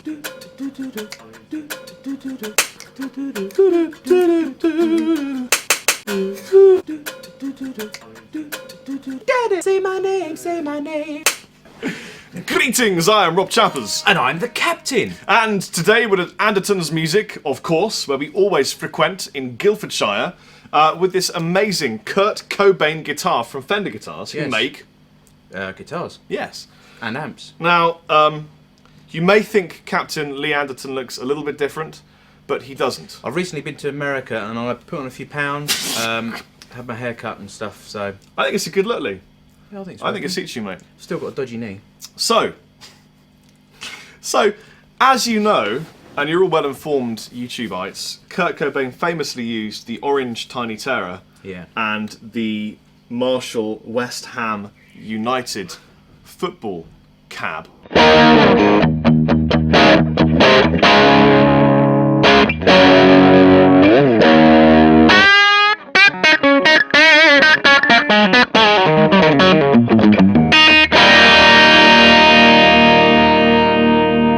Daddy, say my name, say my name. Greetings, I am Rob Chappers. And I'm the captain. And today we're at Anderton's Music, of course, where we always frequent in Guildfordshire, with this amazing Kurt Cobain guitar from Fender Guitars, who make... guitars. Yes. And amps. Now, you may think Captain Lee Anderton looks a little bit different, but he doesn't. I've recently been to America and I put on a few pounds, had my hair cut and stuff, so... I think it's a good look, Lee. Yeah, I think so. I think it suits you, mate. Still got a dodgy knee. So, as you know, and you're all well informed YouTubeites, Kurt Cobain famously used the orange Tiny Terror and the Marshall West Ham United football cab.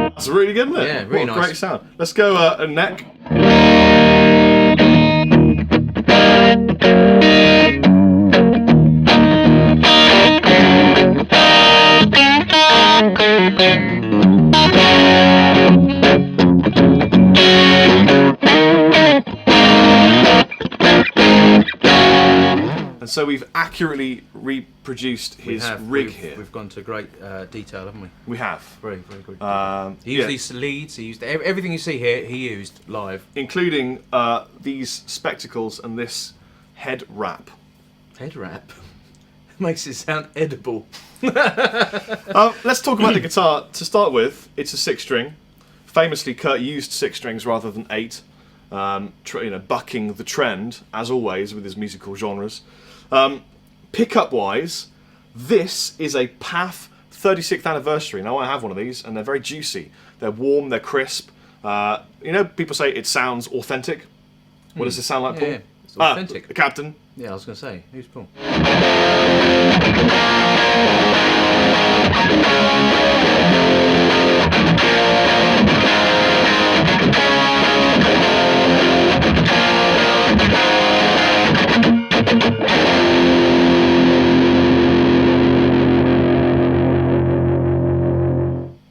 That's really good, isn't it? Yeah, really what a nice. great sound. Let's go a neck. And so we've accurately reproduced his rig here. We've gone to great detail, haven't we? We have. Very, very good. He used these leads, he used everything you see here, he used live. Including these spectacles and this head wrap. Head wrap? Makes it sound edible. Let's talk about the guitar. To start with, it's a 6-string. Famously, Kurt used 6 strings rather than 8. Bucking the trend, as always, with his musical genres. Pickup-wise, this is a PAF 36th anniversary. Now, I have one of these, and they're very juicy. They're warm, they're crisp. People say it sounds authentic. What does this sound like, Paul? Yeah, it's authentic. The captain. Yeah, I was going to say, who's Paul?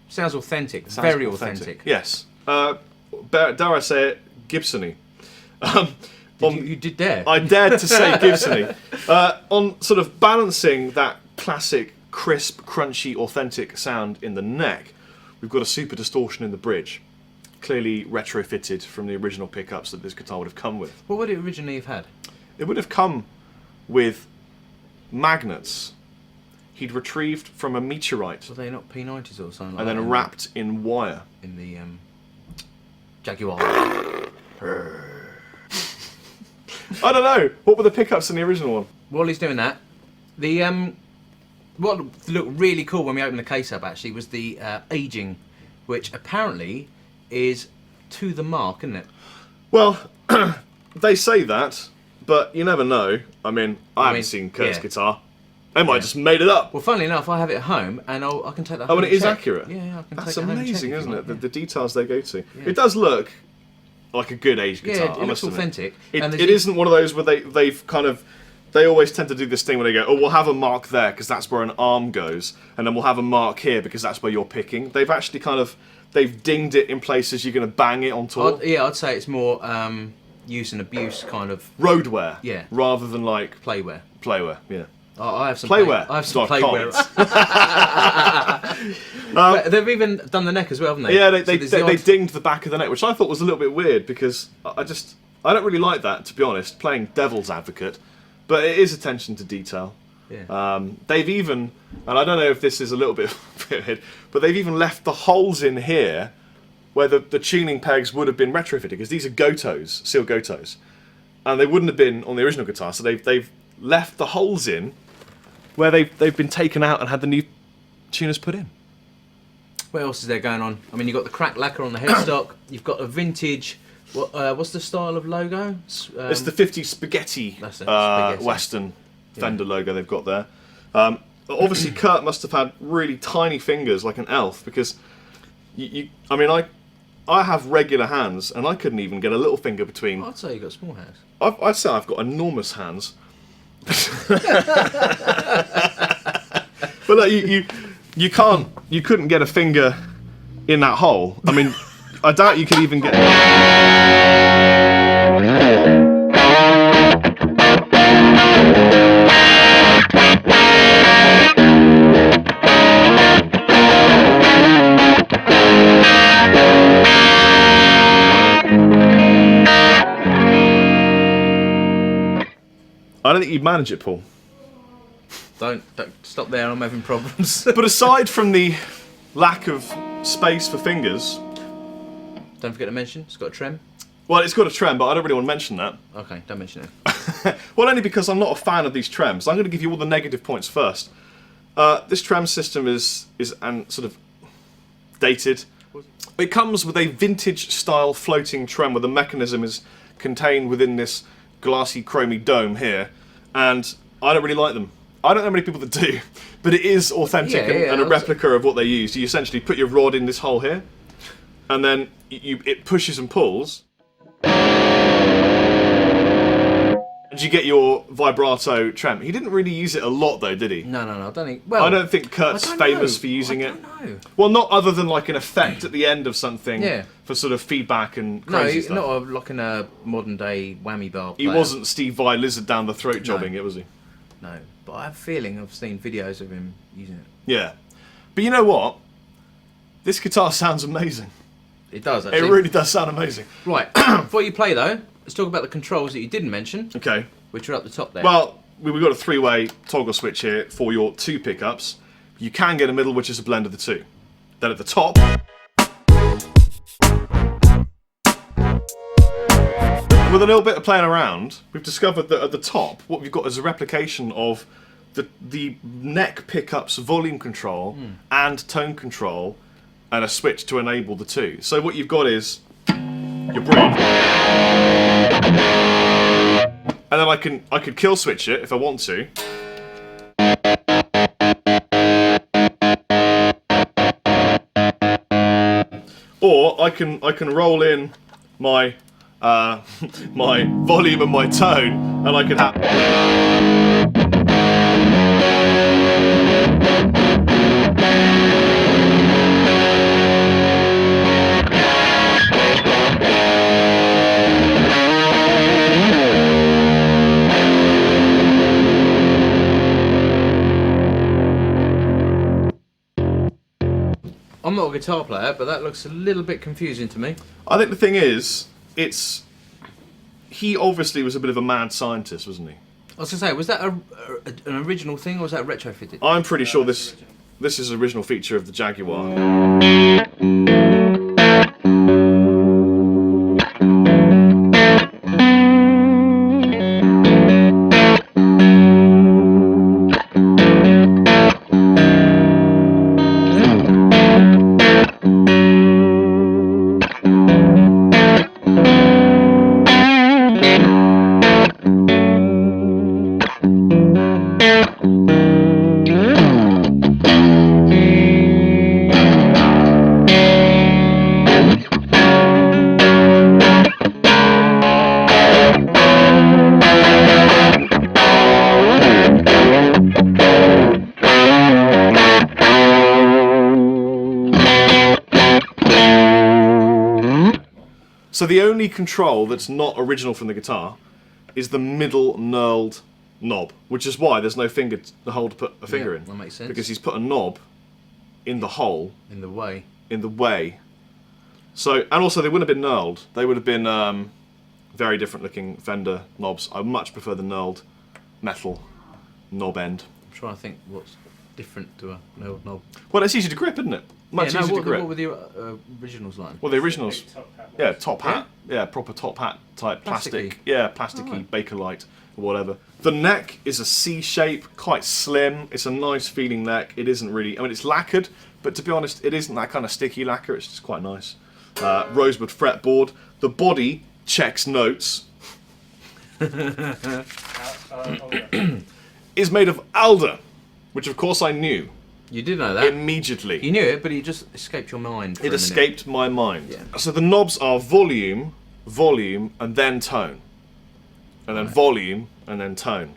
Sounds authentic, very authentic. Yes. Dare I say it, Gibson-y. You did dare? I dared to say Gibson-y. On sort of balancing that classic, crisp, crunchy, authentic sound in the neck, we've got a super distortion in the bridge. Clearly retrofitted from the original pickups that this guitar would have come with. What would it originally have had? It would have come with magnets he'd retrieved from a meteorite. Were they not P90s or something like and that? then wrapped in wire. In the Jaguar. I don't know. What were the pickups in the original one? While he's doing that, what looked really cool when we opened the case up actually was the aging, which apparently is to the mark, isn't it? Well, they say that, but you never know. I haven't seen Kurt's guitar. They might have just made it up. Well, funnily enough, I have it at home, and I can take that home. Oh, and it is check. accurate? Yeah, I can That's take it home and check amazing, if isn't you it? like, The details they go to. Yeah. It does look like a good aged guitar. Yeah, it looks authentic. It isn't one of those where they've kind of... They always tend to do this thing where they go, oh, we'll have a mark there because that's where an arm goes, and then we'll have a mark here because that's where you're picking. They've actually they've dinged it in places you're going to bang it on tour. I'd say it's more use and abuse kind of... Roadwear. Yeah. Rather than like... Playwear. Playwear, yeah. I have some Playwear. I have some Start Playwear. They've even done the neck as well, haven't they? Yeah, they dinged the back of the neck, which I thought was a little bit weird because I don't really like that, to be honest, playing devil's advocate. But it is attention to detail. Yeah. They've even, and I don't know if this is a little bit weird, but they've even left the holes in here where the tuning pegs would have been retrofitted, because these are Gotos, seal Gotos, and they wouldn't have been on the original guitar. So they've left the holes in where they've been taken out and had the new tuners put in. What else is there going on? I mean, you've got the cracked lacquer on the headstock. You've got a vintage. What's the style of logo? It's the 50s spaghetti, Western Fender logo they've got there. Obviously, Kurt must have had really tiny fingers like an elf, because I mean, I have regular hands, and I couldn't even get a little finger between. I'd say you got small hands. I'd say I've got enormous hands. But like, you couldn't get a finger in that hole. I mean, I doubt you could even get. I don't think you'd manage it, Paul. Don't stop there. I'm having problems. But aside from the lack of space for fingers, Don't forget to mention it's got a trem. well, it's got a trem, but I don't really want to mention that. Okay, don't mention it. Well, only because I'm not a fan of these trems. I'm going to give you all the negative points first. This trem system is sort of dated. It comes with a vintage style floating trem where the mechanism is contained within this glassy chromy dome here, and I don't really like them. I don't know many people that do, but it is authentic and a replica of what they use. You essentially put your rod in this hole here, and then it pushes and pulls, and you get your vibrato trem. He didn't really use it a lot though, did he? No, I don't think. Well, I don't think Kurt's famous for using it. Well, not other than like an effect at the end of something for sort of feedback and crazy stuff. No, not like in a modern day whammy bar He player. wasn't Steve Vai lizard down the throat jobbing it, was he? No, but I have a feeling I've seen videos of him using it. Yeah. But you know what? This guitar sounds amazing. It does, actually. It really does sound amazing. Right, before you play though, let's talk about the controls that you didn't mention, Okay. which are up the top there. Well, we've got a three-way toggle switch here for your two pickups. You can get a middle, which is a blend of the two. Then at the top, with a little bit of playing around, we've discovered that at the top, what we've got is a replication of the neck pickups volume control and tone control, and a switch to enable the two. So what you've got is your bridge, and then I could kill switch it if I want to. Or I can roll in my my volume and my tone, and I can have. I'm not a guitar player, but that looks a little bit confusing to me. I think the thing is, he obviously was a bit of a mad scientist, wasn't he? I was going to say, was that an original thing or was that retrofitted? I'm pretty sure this is an original feature of the Jaguar. So the only control that's not original from the guitar is the middle knurled knob, which is why there's no finger to hold to put a finger in. That makes sense. Because he's put a knob in the hole. In the way. In the way. So, and also they wouldn't have been knurled. They would have been very different looking Fender knobs. I much prefer the knurled metal knob end. I'm trying to think what's different to a knurled knob. Well, it's easy to grip, isn't it? Much easier to grip. What were the originals like? Well, the originals, top hat, proper top hat type plastic, plasticky Bakelite or whatever. The neck is a C shape, quite slim. It's a nice feeling neck. It isn't really, I mean, it's lacquered, but to be honest, it isn't that kind of sticky lacquer. It's just quite nice. Rosewood fretboard. The body checks notes. Is made of alder, which of course I knew. You did know that. Immediately. You knew it, but it just escaped your mind. For It a minute. escaped my mind. Yeah. So the knobs are volume, volume, and then tone. And then volume, and then tone.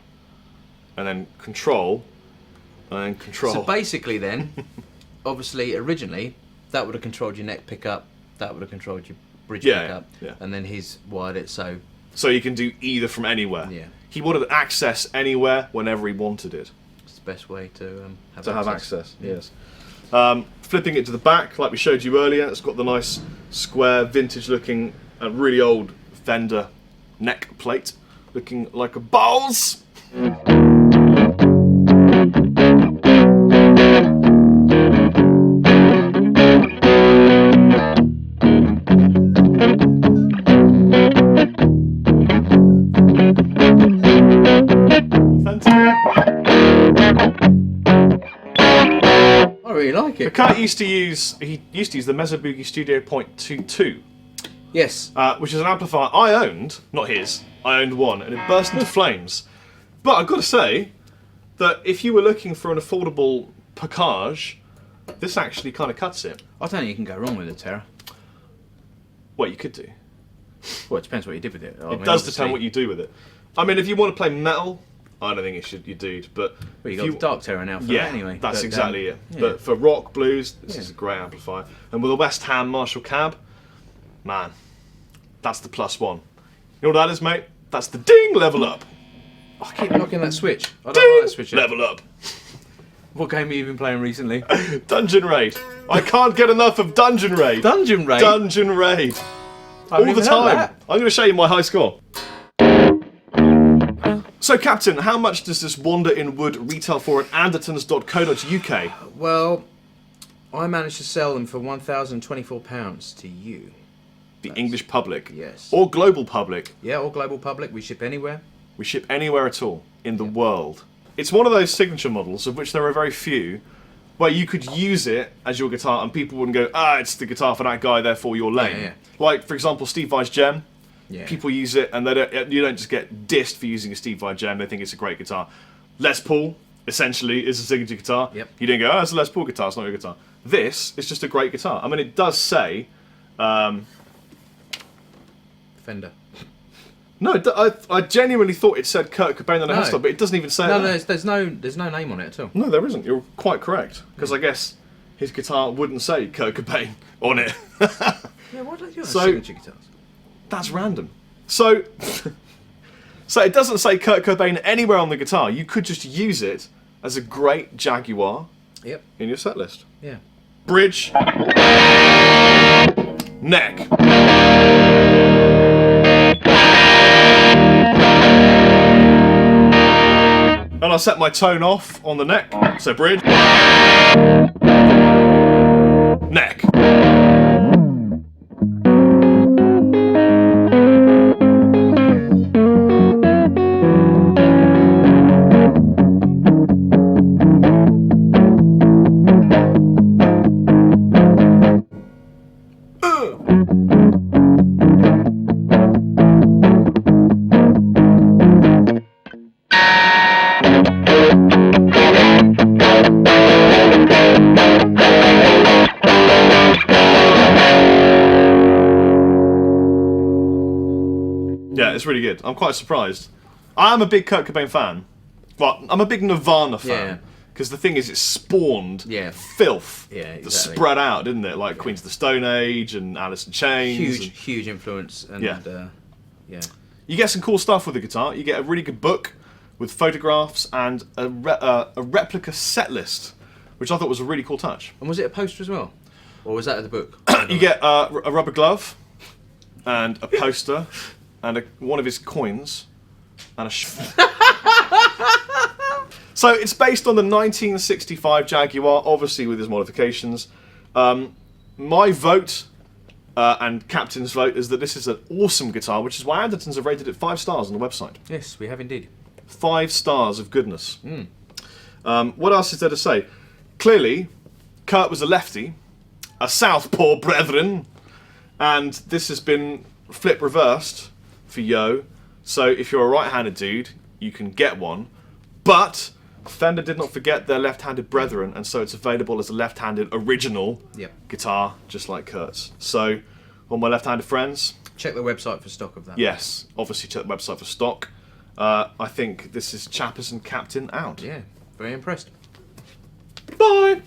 And then control, and then control. So basically then, obviously originally, that would have controlled your neck pickup, that would have controlled your bridge pickup, yeah. and then he's wired it so... So you can do either from anywhere. Yeah. He wanted access anywhere whenever he wanted it. It's the best way to have To access. have access, yes. Flipping it to the back, like we showed you earlier, it's got the nice square, vintage-looking, really old Fender neck plate, looking like a bowls. I really like The it. cat used to use the Mezzo Boogie Studio Point 22, Yes. which is an amplifier I owned, not his. I owned one, and it burst into flames. But I've got to say that if you were looking for an affordable package, this actually kind of cuts it. I don't think you can go wrong with it, Terra. Well, you could do. Well, it depends what you did with it. It does depend what you do with it. I mean, if you want to play metal, I don't think you do. But Well, you if got the Dark Terra now for yeah, that anyway. that's But, exactly it. yeah. But for rock, blues, this Yeah. is a great amplifier. And with a West Ham Marshall cab, man, that's the +1. You know what that is, mate? That's the ding level up. I keep knocking that switch. I don't Ding like that switch. yet. level up. What game have you been playing recently? Dungeon Raid. I can't get enough of Dungeon Raid. Dungeon Raid. Dungeon Raid. I haven't All the even heard time. that. I'm going to show you my high score. So, Captain, how much does this Wander in Wood retail for at andertons.co.uk? Well, I managed to sell them for £1,024 to you. The English public. Yes. Or global public. Yeah, all global public. We ship anywhere. We ship anywhere at all in the world. It's one of those signature models, of which there are very few, where you could use it as your guitar and people wouldn't go, it's the guitar for that guy, therefore you're lame. Yeah. Like, for example, Steve Vai's Gem. Yeah. People use it and you don't just get dissed for using a Steve Vai Gem, they think it's a great guitar. Les Paul, essentially, is a signature guitar. Yep. You don't go, it's a Les Paul guitar, it's not your guitar. This is just a great guitar. I mean, it does say... Fender. No, I genuinely thought it said Kurt Cobain on the headstock, but it doesn't even say No, that. there's no name on it at all. No, there isn't. You're quite correct. Because I guess his guitar wouldn't say Kurt Cobain on it. Yeah, why don't you have So- signature guitars? That's random. So, so it doesn't say Kurt Cobain anywhere on the guitar. You could just use it as a great Jaguar Yep. in your set list. Yeah. Bridge. Neck. And I'll set my tone off on the neck. So bridge. Neck. Yeah, it's really good. I'm quite surprised. I am a big Kurt Cobain fan. Well, I'm a big Nirvana Yeah. fan. Because the thing is, it spawned Yeah. filth Yeah, that exactly. spread out, didn't it? Like Queens of the Stone Age and Alice in Chains. Huge influence. And, Yeah. yeah. You get some cool stuff with the guitar. You get a really good book with photographs and a replica set list, which I thought was a really cool touch. And was it a poster as well? Or was that in the book? You get a rubber glove and a poster and one of his coins and a So it's based on the 1965 Jaguar, obviously with his modifications. My vote and Captain's vote is that this is an awesome guitar, which is why Andertons have rated it 5 stars on the website. Yes, we have indeed. 5 stars of goodness. What else is there to say? Clearly, Kurt was a lefty, a southpaw brethren, and this has been flip reversed for Yo. So if you're a right-handed dude, you can get one. But Fender did not forget their left-handed brethren, and so it's available as a left-handed original Yep. guitar, just like Kurt's. So, all my left-handed friends, Check the website for stock of that. yes, obviously check the website for stock. I think this is Chappers and Captain out. Yeah, very impressed. Bye!